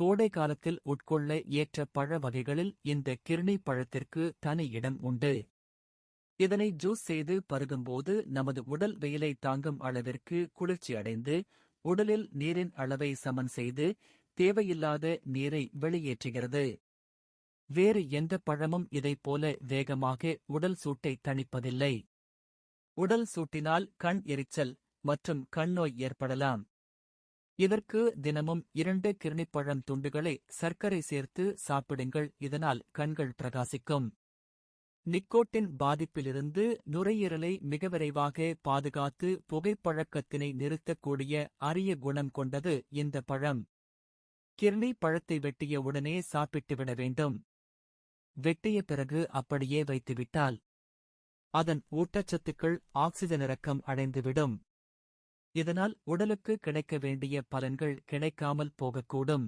கோடை காலத்தில் உட்கொள்ள ஏற்ற பழ வகைகளில் இந்த கிர்னி பழத்திற்கு தனி இடம் உண்டு. இதனை ஜூஸ் செய்து பருகும்போது நமது உடல் வெயிலை தாங்கும் அளவிற்கு குளிர்ச்சி அடைந்து, உடலில் நீரின் அளவை சமன் செய்து, தேவையில்லாத நீரை வெளியேற்றுகிறது. வேறு எந்த பழமும் இதைப்போல வேகமாக உடல் சூட்டை தணிப்பதில்லை. உடல் சூட்டினால் கண் எரிச்சல் மற்றும் கண்ணோய் ஏற்படலாம். இதற்கு தினமும் 2 கிர்னிப்பழம் துண்டுகளை சர்க்கரை சேர்த்து சாப்பிடுங்கள். இதனால் கண்கள் பிரகாசிக்கும். நிக்கோட்டின் பாதிப்பிலிருந்து நுரையீரலை மிக விரைவாக பாதுகாத்து புகைப்பழக்கத்தினை நிறுத்தக்கூடிய அரிய குணம் கொண்டது இந்த பழம். கிர்னி பழத்தை வெட்டிய உடனே சாப்பிட்டுவிட வேண்டும். வெட்டிய பிறகு அப்படியே வைத்துவிட்டால் அதன் ஊட்டச்சத்துக்கள் ஆக்சிஜனிறக்கம் அடைந்துவிடும். இதனால் உடலுக்கு கிடைக்க வேண்டிய பலன்கள் கிடைக்காமல் போகக்கூடும்.